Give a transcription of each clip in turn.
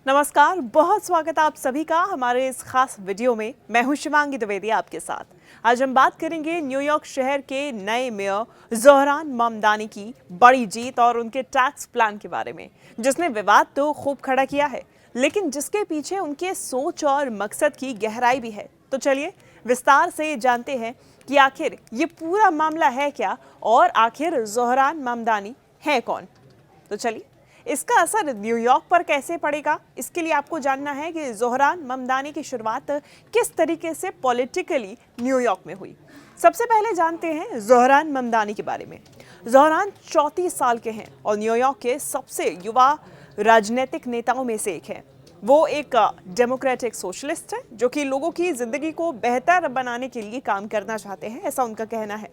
नमस्कार, बहुत स्वागत है आप सभी का हमारे इस खास वीडियो में। मैं हूं शिवांगी द्विवेदी आपके साथ। आज हम बात करेंगे न्यूयॉर्क शहर के नए मेयर ज़ोहरान ममदानी की बड़ी जीत और उनके टैक्स प्लान के बारे में, जिसने विवाद तो खूब खड़ा किया है, लेकिन जिसके पीछे उनके सोच और मकसद की गहराई भी है। तो चलिए विस्तार से जानते हैं कि आखिर ये पूरा मामला है क्या और आखिर ज़ोहरान ममदानी है कौन। तो चलिए इसका असर न्यूयॉर्क पर कैसे पड़ेगा, इसके लिए आपको जानना है कि ज़ोहरान ममदानी की शुरुआत किस तरीके से पॉलिटिकली न्यूयॉर्क में हुई। सबसे पहले जानते हैं ज़ोहरान ममदानी के बारे में। ज़ोहरान 34 साल के हैं और न्यूयॉर्क के सबसे युवा राजनीतिक नेताओं में से एक हैं। वो एक डेमोक्रेटिक सोशलिस्ट है जो कि लोगों की ज़िंदगी को बेहतर बनाने के लिए काम करना चाहते हैं, ऐसा उनका कहना है।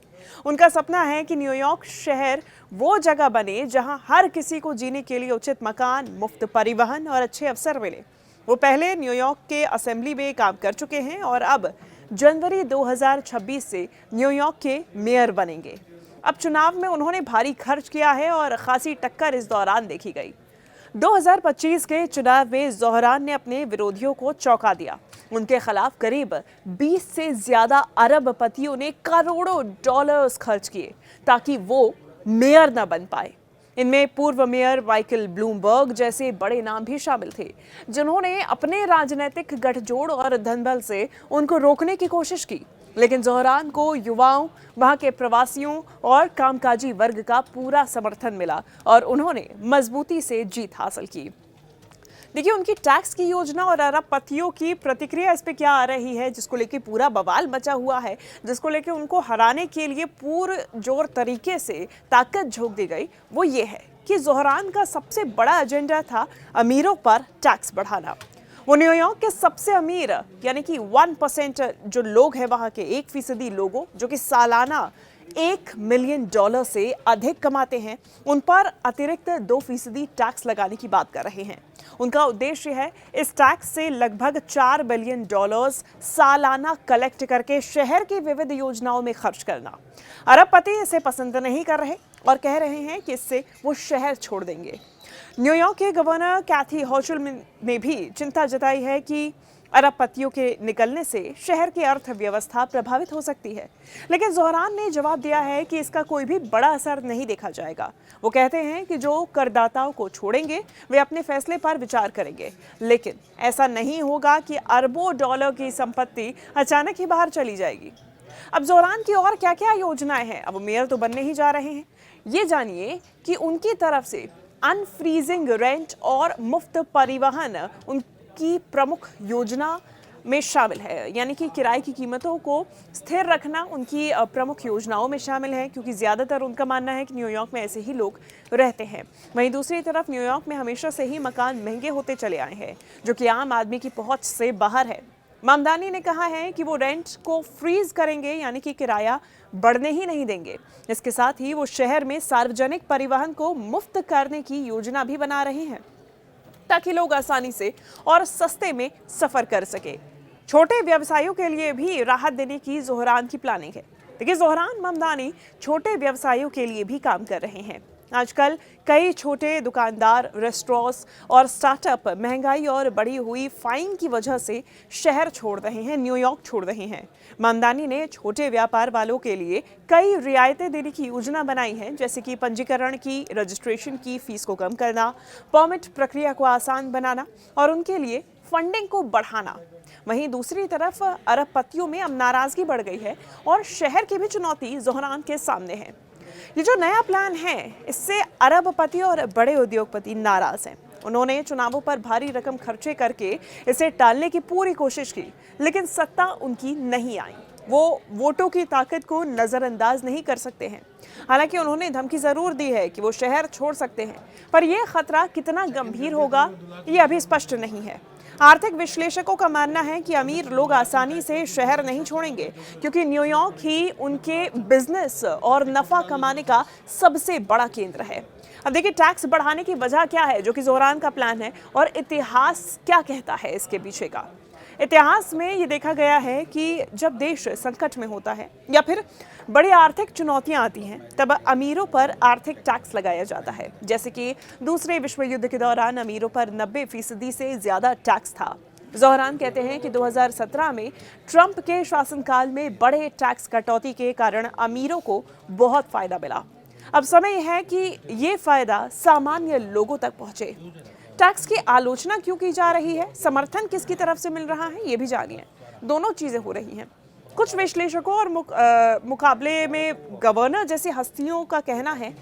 उनका सपना है कि न्यूयॉर्क शहर वो जगह बने जहां हर किसी को जीने के लिए उचित मकान, मुफ्त परिवहन और अच्छे अवसर मिले। वो पहले न्यूयॉर्क के असेंबली में काम कर चुके हैं और अब जनवरी 2026 से न्यूयॉर्क के मेयर बनेंगे। अब चुनाव में उन्होंने भारी खर्च किया है और खासी टक्कर इस दौरान देखी गई। 2025 के चुनाव में ज़ोहरान ने अपने विरोधियों को चौंका दिया। उनके खिलाफ करीब 20 से ज्यादा अरबपतियों ने करोड़ों डॉलर्स खर्च किए ताकि वो मेयर न बन पाए। इनमें पूर्व मेयर माइकल ब्लूमबर्ग जैसे बड़े नाम भी शामिल थे, जिन्होंने अपने राजनीतिक गठजोड़ और धनबल से उनको रोकने की कोशिश की। लेकिन ज़ोहरान को युवाओं, वहां के प्रवासियों और कामकाजी वर्ग का पूरा समर्थन मिला और उन्होंने मजबूती से जीत हासिल की। देखिए, उनकी टैक्स की योजना और अरबपतियों की प्रतिक्रिया इस पे क्या आ रही है, जिसको लेके पूरा बवाल मचा हुआ है, जिसको लेके उनको हराने के लिए पुरजोर तरीके से ताकत झोंक दी गई, वो ये है कि ज़ोहरान का सबसे बड़ा एजेंडा था अमीरों पर टैक्स बढ़ाना। वो न्यूयॉर्क के सबसे अमीर यानी कि 1% जो लोग हैं, वहां के 1% लोगों जो कि सालाना $1 मिलियन से अधिक कमाते हैं, उन पर अतिरिक्त 2% टैक्स लगाने की बात कर रहे हैं। उनका उद्देश्य है इस टैक्स से लगभग $4 बिलियन सालाना कलेक्ट करके शहर की विविध योजनाओं में खर्च करना। अरबपति इसे पसंद नहीं कर रहे और कह रहे हैं कि इससे वो शहर छोड़ देंगे। न्यूयॉर्क के गवर्नर कैथी होचुल ने भी चिंता जताई है कि अरबपतियों के निकलने से शहर की अर्थव्यवस्था प्रभावित हो सकती है। लेकिन ज़ोहरान ने जवाब दिया है कि इसका कोई भी बड़ा असर नहीं देखा जाएगा। वो कहते हैं कि जो करदाताओं को छोड़ेंगे वे अपने फैसले पर विचार करेंगे, लेकिन ऐसा नहीं होगा कि अरबों डॉलर की संपत्ति अचानक ही बाहर चली जाएगी। अब ज़ोहरान की और क्या क्या योजनाएं हैं, अब मेयर तो बनने ही जा रहे हैं। ये जानिए कि उनकी तरफ से अनफ्रीजिंग रेंट और मुफ्त परिवहन उनकी प्रमुख योजना में शामिल है, यानी कि किराए की कीमतों को स्थिर रखना उनकी प्रमुख योजनाओं में शामिल है, क्योंकि ज़्यादातर उनका मानना है कि न्यूयॉर्क में ऐसे ही लोग रहते हैं। वहीं दूसरी तरफ न्यूयॉर्क में हमेशा से ही मकान महंगे होते चले आए हैं, जो कि आम आदमी की पहुंच से बाहर है। ममदानी ने कहा है कि वो रेंट को फ्रीज करेंगे, यानी कि किराया बढ़ने ही नहीं देंगे। इसके साथ ही वो शहर में सार्वजनिक परिवहन को मुफ्त करने की योजना भी बना रहे हैं ताकि लोग आसानी से और सस्ते में सफर कर सके। छोटे व्यवसायों के लिए भी राहत देने की ज़ोहरान की प्लानिंग है। देखिए, ज़ोहरान ममदानी छोटे व्यवसायों के लिए भी काम कर रहे हैं। आजकल कई छोटे दुकानदार, रेस्टोरेंट्स और स्टार्टअप महंगाई और बढ़ी हुई फाइन की वजह से शहर छोड़ रहे हैं, न्यूयॉर्क छोड़ रहे हैं। ममदानी ने छोटे व्यापार वालों के लिए कई रियायतें देने की योजना बनाई है, जैसे कि पंजीकरण की, रजिस्ट्रेशन की फीस को कम करना, परमिट प्रक्रिया को आसान बनाना और उनके लिए फंडिंग को बढ़ाना। वहीं दूसरी तरफ अरबपतियों में अब नाराजगी बढ़ गई है और शहर की भी चुनौती ज़ोहरान के सामने है। ये जो नया प्लान है, इससे अरबपति और बड़े उद्योगपति नाराज हैं। उन्होंने चुनावों पर भारी रकम खर्चे करके इसे टालने की पूरी कोशिश की, लेकिन सत्ता उनकी नहीं आई। वो वोटों की ताकत को नजरअंदाज नहीं कर सकते हैं। हालांकि उन्होंने धमकी जरूर दी है कि वो शहर छोड़ सकते हैं, पर यह खतरा कितना गंभीर होगा ये अभी स्पष्ट नहीं है। आर्थिक विश्लेषकों का मानना है कि अमीर लोग आसानी से शहर नहीं छोड़ेंगे, क्योंकि न्यूयॉर्क ही उनके बिजनेस और नफा कमाने का सबसे बड़ा केंद्र है। अब देखिए, टैक्स बढ़ाने की वजह क्या है जो कि ज़ोहरान का प्लान है, और इतिहास क्या कहता है इसके पीछे का। इतिहास में ये देखा गया है कि जब देश संकट में होता है या फिर बड़ी आर्थिक चुनौतियां आती हैं, तब अमीरों पर आर्थिक टैक्स लगाया जाता है। जैसे कि दूसरे विश्व युद्ध के दौरान अमीरों पर 90% से ज्यादा टैक्स था। जोहरान कहते हैं कि 2017 में ट्रंप के शासनकाल में बड़े टैक्स कटौती के कारण अमीरों को बहुत फायदा मिला। अब समय है कि ये फायदा सामान्य लोगों तक पहुंचे। टैक्स की आलोचना क्यों की जा रही है, समर्थन किसकी तरफ से मिल रहा है, ये भी जानिए। दोनों चीजें हो रही हैं। कुछ विश्लेषकों और मुकाबले में गवर्नर जैसी हस्तियों का कहना है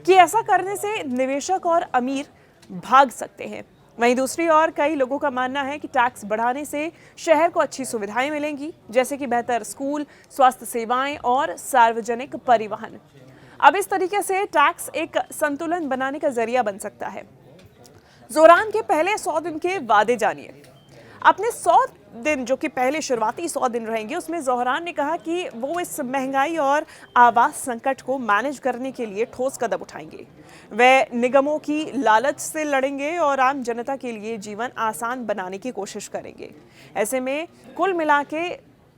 कि ऐसा करने से निवेशक और अमीर भाग सकते हैं। वहीं दूसरी ओर कई लोगों का मानना है कि टैक्स बढ़ाने से शहर को अच्छी सुविधाएं मिलेंगी, जैसे कि बेहतर स्कूल, स्वास्थ्य सेवाएं और सार्वजनिक परिवहन। अब इस तरीके से टैक्स एक संतुलन बनाने का जरिया बन सकता है। जोहरान के पहले 100 दिन के वादे जानिए। अपने 100 दिन जो कि पहले शुरुआती 100 दिन रहेंगे, उसमें जोहरान ने कहा कि वो इस महंगाई और आवास संकट को मैनेज करने के लिए ठोस कदम उठाएंगे। वे निगमों की लालच से लड़ेंगे और आम जनता के लिए जीवन आसान बनाने की कोशिश करेंगे। ऐसे में कुल मिला के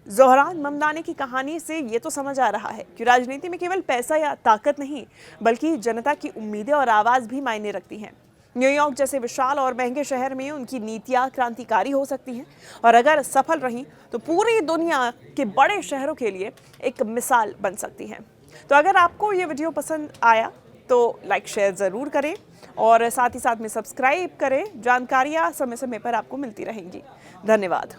जोहरान ममदानी की कहानी से ये तो समझ आ रहा है कि राजनीति में केवल पैसा या ताकत नहीं, बल्कि जनता की उम्मीदें और आवाज़ भी मायने रखती हैं। न्यूयॉर्क जैसे विशाल और महंगे शहर में उनकी नीतियां क्रांतिकारी हो सकती हैं, और अगर सफल रहीं तो पूरी दुनिया के बड़े शहरों के लिए एक मिसाल बन सकती हैं। तो अगर आपको ये वीडियो पसंद आया तो लाइक शेयर ज़रूर करें और साथ ही साथ में सब्सक्राइब करें। जानकारियाँ समय समय पर आपको मिलती रहेंगी। धन्यवाद।